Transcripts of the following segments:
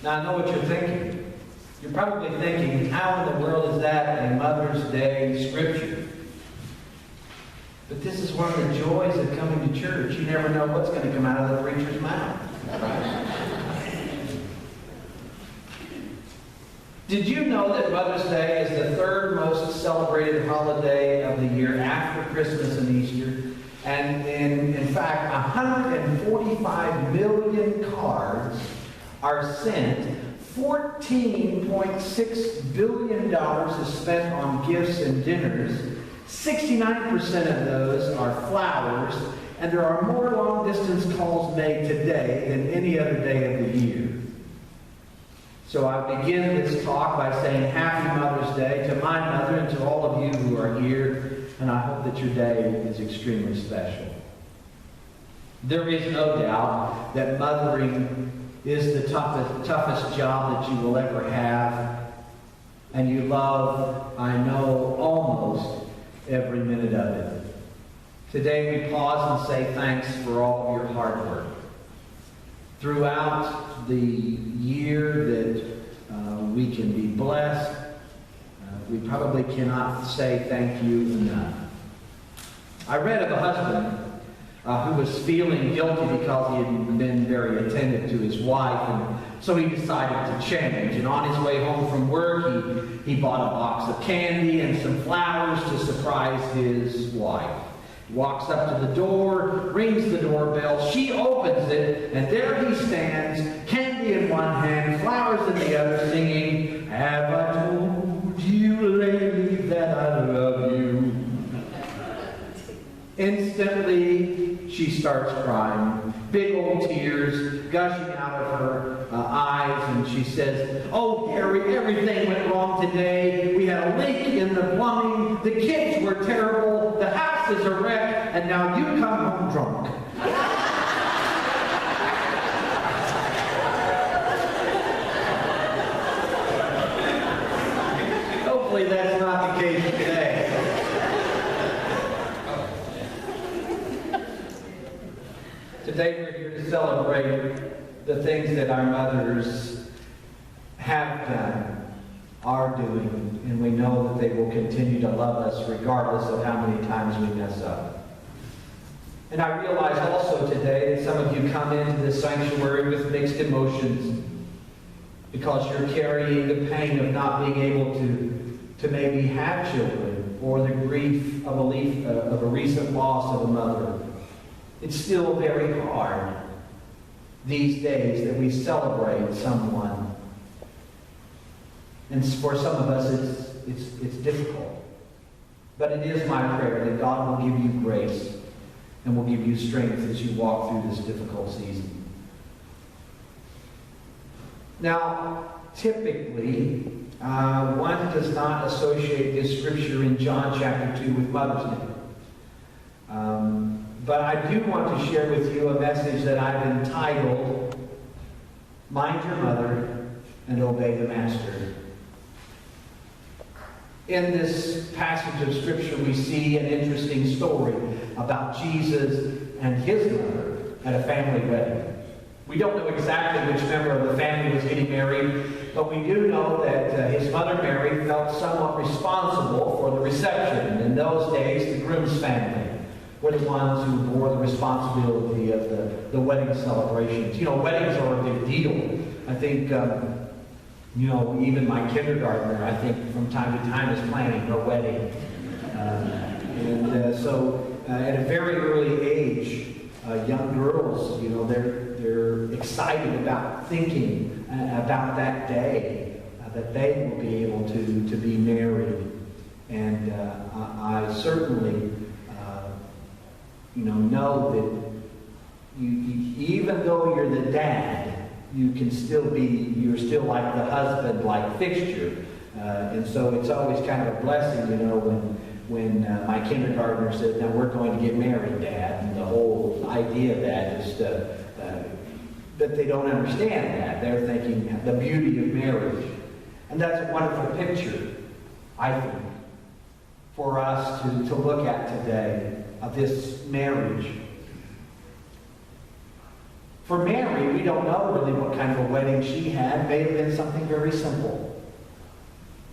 Now, I know what you're thinking. You're probably thinking, how in the world is that a Mother's Day scripture? But this is one of the joys of coming to church. You never know what's going to come out of the preacher's mouth. Did you know that Mother's Day is the third most celebrated holiday of the year after Christmas and Easter? And in fact, 145 million cards are sent. $14.6 billion is spent on gifts and dinners. 69% of those are flowers. And there are more long-distance calls made today than any other day of the year. So I begin this talk by saying Happy Mother's Day to my mother and to all of you who are here. And I hope that your day is extremely special. There is no doubt that mothering is the toughest job that you will ever have. And you love, I know, almost every minute of it. Today we pause and say thanks for all of your hard work. Throughout the year that we can be blessed, we probably cannot say thank you enough. I read of a husband who was feeling guilty because he had been very attentive to his wife, and so he decided to change. And on his way home from work, he bought a box of candy and some flowers to surprise his wife. He walks up to the door, rings the doorbell, she opens it, and there he stands, candy in one hand, flowers in the other, singing, "Have I told you lately that I love you?" Instantly, she starts crying. Big old tears gushing out of her eyes, and she says, "Oh, Harry, everything went wrong today. We had a leak in the plumbing. The kids were terrible. The house is a wreck. And now you come home drunk." Hopefully that's not the case today. Today we're here to celebrate the things that our mothers have done, are doing, and we know that they will continue to love us regardless of how many times we mess up. And I realize also today that some of you come into this sanctuary with mixed emotions because you're carrying the pain of not being able to maybe have children, or the grief of a recent loss of a mother. It's still very hard these days that we celebrate someone. And for some of us, it's difficult. But it is my prayer that God will give you grace and will give you strength as you walk through this difficult season. Now, typically, one does not associate this scripture in John chapter 2 with Mother's Day. But I do want to share with you a message that I've entitled, "Mind Your Mother and Obey the Master." In this passage of Scripture, we see an interesting story about Jesus and his mother at a family wedding. We don't know exactly which member of the family was getting married, but we do know that his mother Mary felt somewhat responsible for the reception. In those days, the groom's family were the ones who bore the responsibility of the wedding celebrations. You know, weddings are a big deal. I think, even my kindergartner, I think from time to time is planning her wedding. So at a very early age, young girls, they're excited about thinking about that day, that they will be able to be married. And I certainly know that even though you're the dad, you're still like the husband-like fixture. And so it's always kind of a blessing, when my kindergartner said, "Now we're going to get married, Dad." And the whole idea of that is that they don't understand that. They're thinking the beauty of marriage. And that's a wonderful picture, I think, for us to look at today, of this marriage. For Mary, we don't know really what kind of a wedding she had. It may have been something very simple.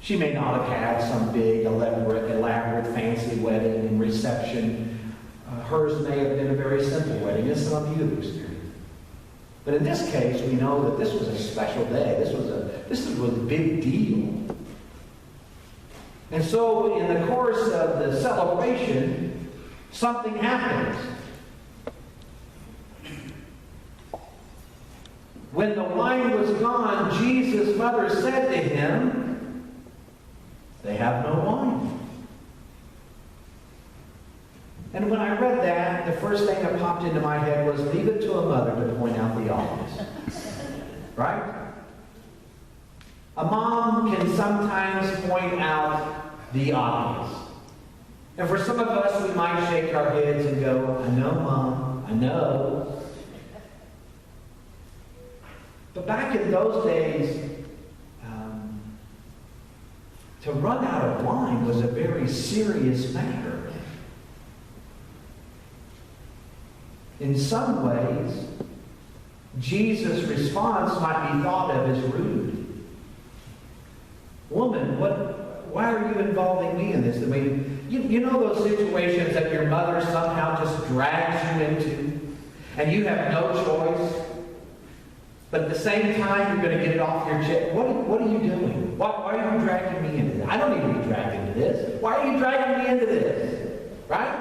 She may not have had some big, elaborate fancy wedding and reception. Hers may have been a very simple wedding, as some of you have experienced. But in this case, we know that this was a special day. This was a big deal. And so, in the course of the celebration, something happens. When the wine was gone, Jesus' mother said to him, "They have no wine." And when I read that, the first thing that popped into my head was, leave it to a mother to point out the obvious. Right? A mom can sometimes point out the obvious. And for some of us, we might shake our heads and go, "I know, Mom, I know." But back in those days, to run out of wine was a very serious matter. In some ways, Jesus' response might be thought of as rude. "Woman, why are you involving me in this?" I mean, you know those situations that your mother somehow just drags you into, and you have no choice, but at the same time you're going to get it off your chest. What are you doing? Why are you dragging me into this? I don't need to be dragged into this. Why are you dragging me into this? Right?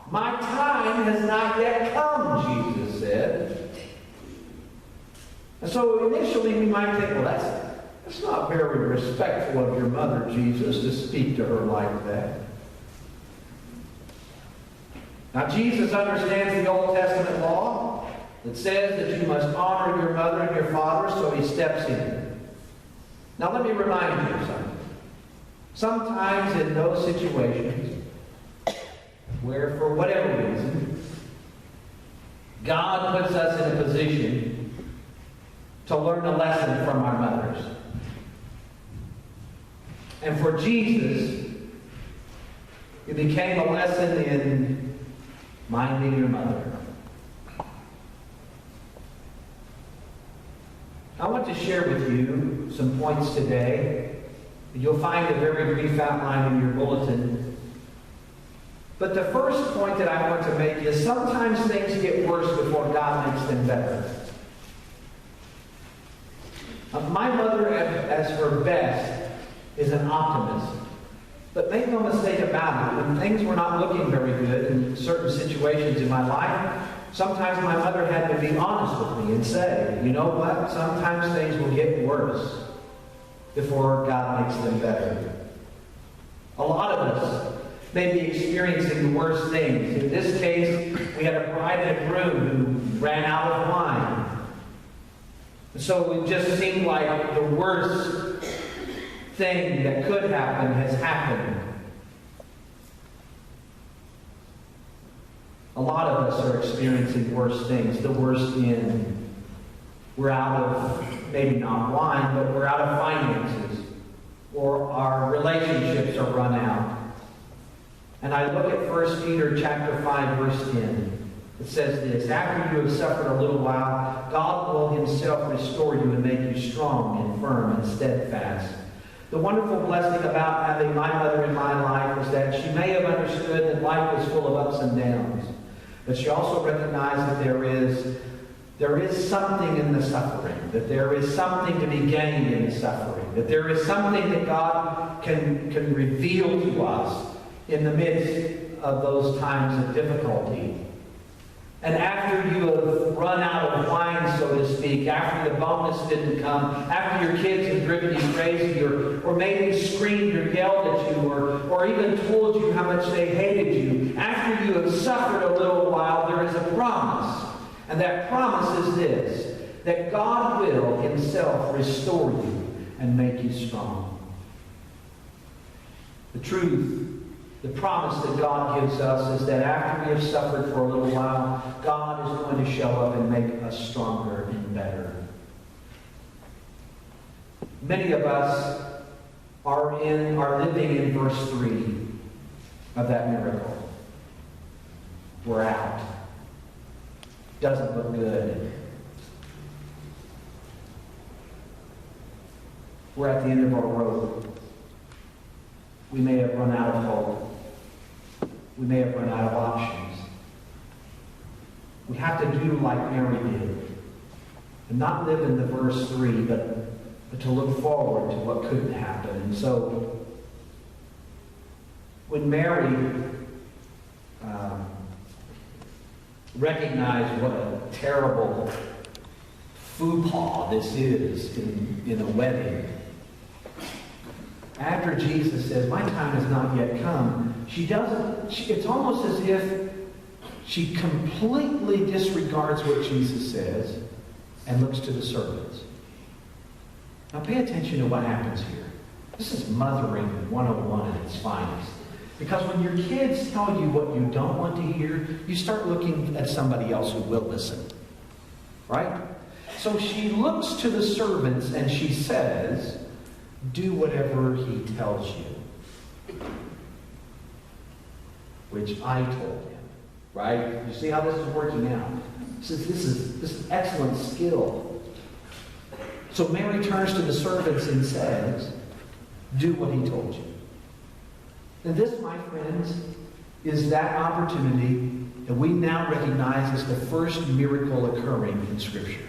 "My time has not yet come," Jesus said. And so initially we might think, well, that's not very respectful of your mother, Jesus, to speak to her like that. Now, Jesus understands the Old Testament law that says that you must honor your mother and your father, so he steps in. Now, let me remind you of something. Sometimes in those situations where, for whatever reason, God puts us in a position to learn a lesson from our mothers. And for Jesus, it became a lesson in minding your mother. I want to share with you some points today. You'll find a very brief outline in your bulletin. But the first point that I want to make is sometimes things get worse before God makes them better. My mother, as her best, is an optimist. But make no mistake about it, when things were not looking very good in certain situations in my life, sometimes my mother had to be honest with me and say, "You know what? Sometimes things will get worse before God makes them better." A lot of us may be experiencing the worst things. In this case, we had a bride and a groom who ran out of wine. So it just seemed like the worst thing that could happen has happened. A lot of us are experiencing worse things. The worst in, we're out of, maybe not wine, but we're out of finances. Or our relationships are run out. And I look at 1 Peter chapter 5, verse 10. It says this, "After you have suffered a little while, God will himself restore you and make you strong and firm and steadfast." The wonderful blessing about having my mother in my life was that she may have understood that life was full of ups and downs. But she also recognized that there is something in the suffering, that there is something to be gained in the suffering, that there is something that God can reveal to us in the midst of those times of difficulty. And after you have run out of wine, so to speak, after the bonus didn't come, after your kids have driven you crazy, or maybe screamed or yelled at you, or even told you how much they hated you, after you have suffered a little while, there is a promise. And that promise is this, that God will himself restore you and make you strong. The truth, the promise that God gives us is that after we have suffered for a little while, God is going to show up and make us stronger and better. Many of us are living in verse 3 of that miracle. We're out. doesn't look good. We're at the end of our rope. We may have run out of hope. We may have run out of options. We have to do like Mary did. And not live in the verse 3, but to look forward to what could happen. And so, when Mary recognized what a terrible faux pas this is in a wedding, after Jesus says, "My time has not yet come," it's almost as if she completely disregards what Jesus says and looks to the servants. Now pay attention to what happens here. This is mothering 101 at its finest. Because when your kids tell you what you don't want to hear, you start looking at somebody else who will listen. Right? So she looks to the servants and she says, "Do whatever he tells you." Which I told him. Right? You see how this is working out? This is excellent skill. So Mary turns to the servants and says, "Do what he told you." And this, my friends, is that opportunity that we now recognize as the first miracle occurring in Scripture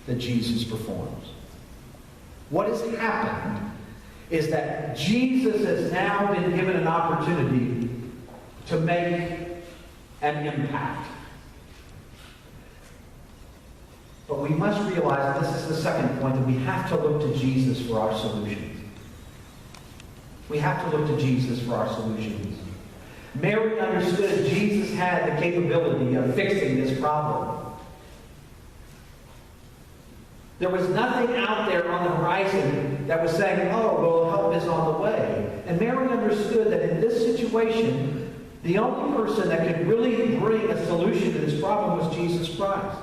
that Jesus performs. What has happened is that Jesus has now been given an opportunity to make an impact. But we must realize, and this is the second point, that we have to look to Jesus for our solutions. We have to look to Jesus for our solutions. Mary understood Jesus had the capability of fixing this problem. There was nothing out there on the horizon that was saying, "Oh, well, help is on the way." And Mary understood that in this situation, the only person that could really bring a solution to this problem was Jesus Christ.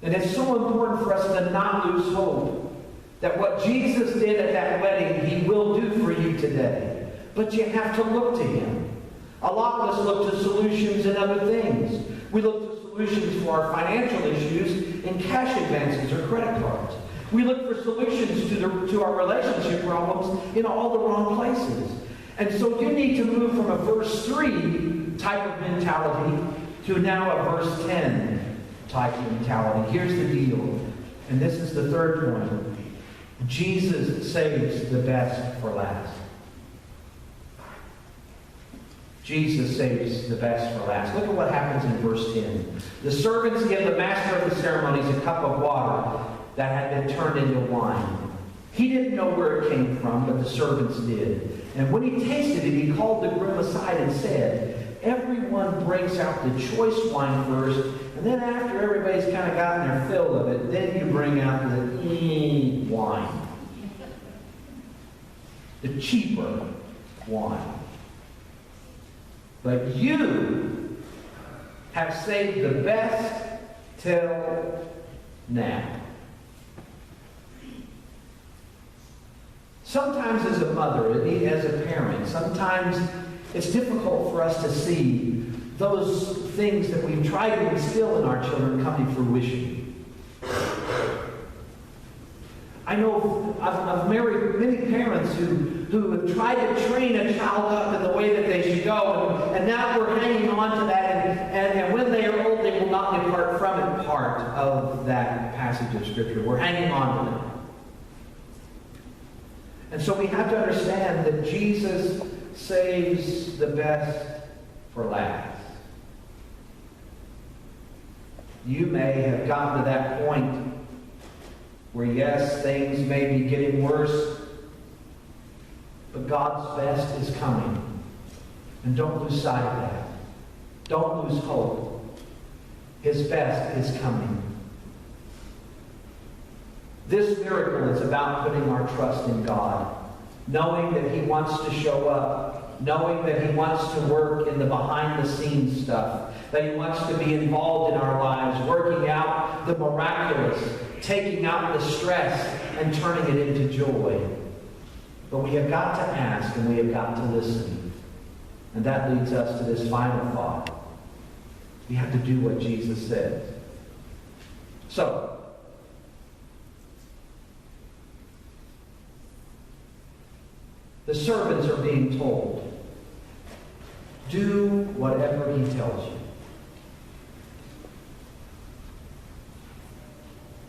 And it's so important for us to not lose hope that what Jesus did at that wedding, he will do for you today. But you have to look to him. A lot of us look to solutions in other things. We look to solutions for our financial issues in cash advances or credit cards. We look for solutions to our relationship problems in all the wrong places. And so you need to move from a verse 3 type of mentality to now a verse 10 type of mentality. Here's the deal, and this is the third point. Jesus saves the best for last. Jesus saves the best for last. Look at what happens in verse 10. The servants give the master of the ceremonies a cup of water that had been turned into wine. He didn't know where it came from, but the servants did. And when he tasted it, he called the groom aside and said, "Everyone brings out the choice wine first, and then after everybody's kind of gotten their fill of it, then you bring out the wine. The cheaper wine. But you have saved the best till now." Sometimes as a mother, as a parent, sometimes it's difficult for us to see those things that we've tried to instill in our children come to fruition. I know I've married many parents who have tried to train a child up in the way that they should go, and now we're hanging on to that, and when they are old, they will not depart from it part of that passage of Scripture. We're hanging on to it. And so we have to understand that Jesus saves the best for last. You may have gotten to that point where, yes, things may be getting worse, but God's best is coming. And don't lose sight of that. Don't lose hope. His best is coming. This miracle is about putting our trust in God, knowing that he wants to show up, knowing that he wants to work in the behind-the-scenes stuff, that he wants to be involved in our lives, working out the miraculous, taking out the stress and turning it into joy. But we have got to ask and we have got to listen. And that leads us to this final thought. We have to do what Jesus says. So, the servants are being told, do whatever he tells you.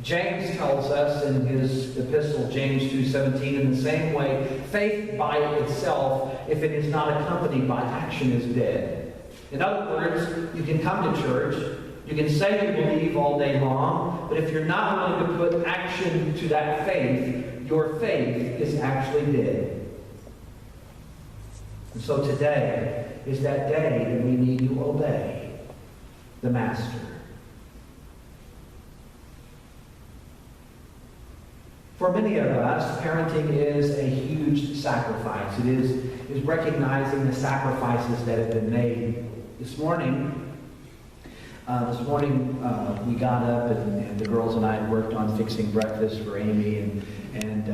James tells us in his epistle, James 2:17, in the same way, faith by itself, if it is not accompanied by action, is dead. In other words, you can come to church, you can say you believe all day long, but if you're not willing to put action to that faith, your faith is actually dead. And so today is that day that we need to obey the Master. For many of us, parenting is a huge sacrifice. It is recognizing the sacrifices that have been made. This morning, we got up and the girls and I worked on fixing breakfast for Amy. And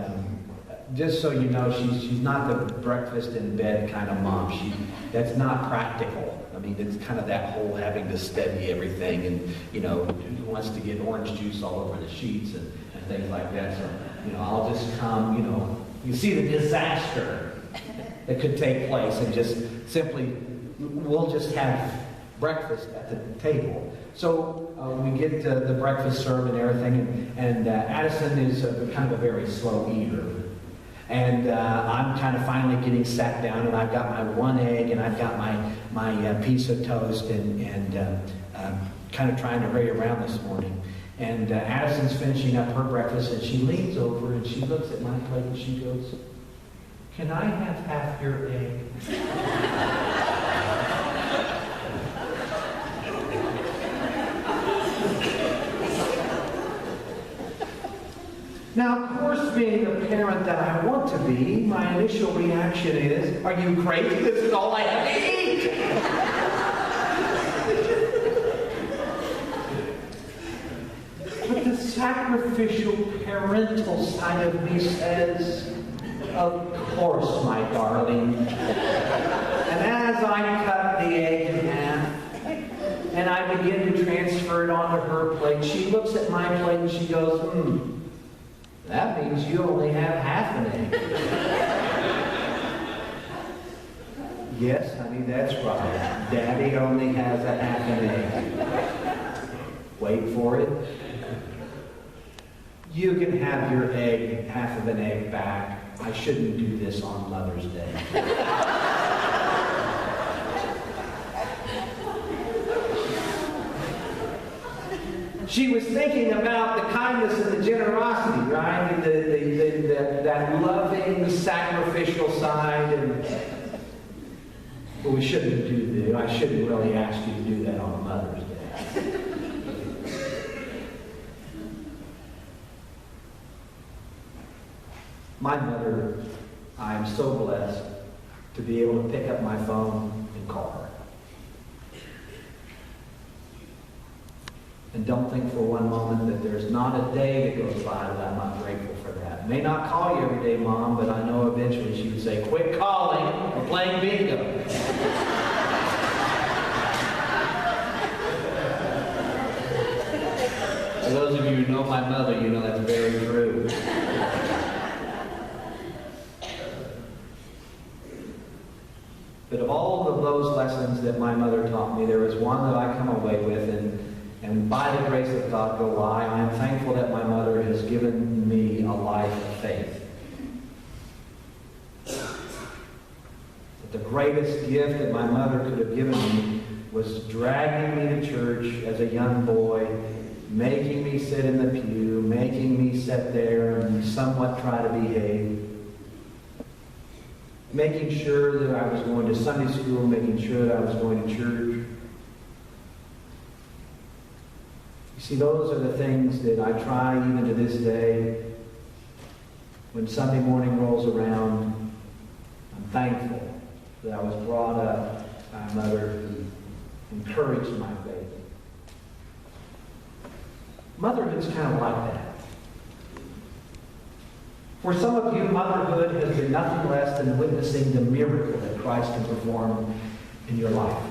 just so you know, she's not the breakfast in bed kind of mom. That's not practical. I mean, it's kind of that whole having to steady everything and, who wants to get orange juice all over the sheets and things like that. So, I'll just come, you see the disaster that could take place and just simply, we'll just have breakfast at the table. So we get the breakfast served and everything, and Addison is kind of a very slow eater. And I'm kind of finally getting sat down, and I've got my one egg, and I've got my piece of toast, and kind of trying to hurry around this morning. And Addison's finishing up her breakfast, and she leans over and she looks at my plate and she goes, "Can I have half your egg?" Now, of course, being the parent that I want to be, my initial reaction is, "Are you crazy? This is all I have to eat!" But the sacrificial parental side of me says, "Of course, my darling." And as I cut the egg in half, and I begin to transfer it onto her plate, she looks at my plate and she goes, "That means you only have half an egg." Yes, honey, that's right. Daddy only has a half an egg. Wait for it. You can have your egg, half of an egg back. I shouldn't do this on Mother's Day. She was thinking about the kindness and the generosity, right? And that loving, sacrificial side. But we shouldn't do that. I shouldn't really ask you to do that on Mother's Day. My mother, I am so blessed to be able to pick up my phone and call her. And don't think for one moment that there's not a day that goes by that I'm not grateful for that. I may not call you every day, Mom, but I know eventually she would say, "Quit calling, we're playing bingo." For those of you who know my mother, you know that's very true. But of all of those lessons that my mother taught me, there is one that I come away with, and by the grace of God go I am thankful that my mother has given me a life of faith. But the greatest gift that my mother could have given me was dragging me to church as a young boy, making me sit in the pew, making me sit there and somewhat try to behave. Making sure that I was going to Sunday school, making sure that I was going to church. You see, those are the things that I try even to this day. When Sunday morning rolls around, I'm thankful that I was brought up by a mother who encouraged my faith. Motherhood's kind of like that. For some of you, motherhood has been nothing less than witnessing the miracle that Christ can perform in your life.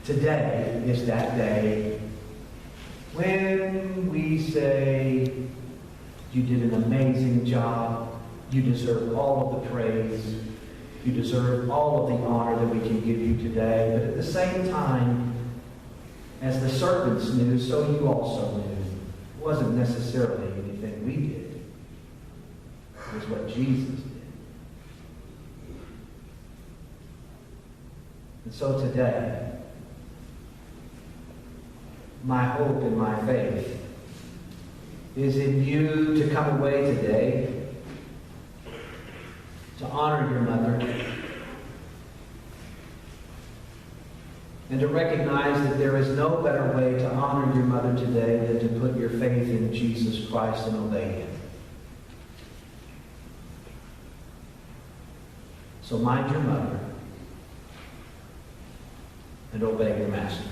Today is that day when we say, you did an amazing job, you deserve all of the praise, you deserve all of the honor that we can give you today. But at the same time, as the serpents knew, so you also knew. It wasn't necessarily anything we did. It was what Jesus did. And so today, my hope and my faith is in you to come away today to honor your mother and to recognize that there is no better way to honor your mother today than to put your faith in Jesus Christ and obey him. So mind your mother and obey your master.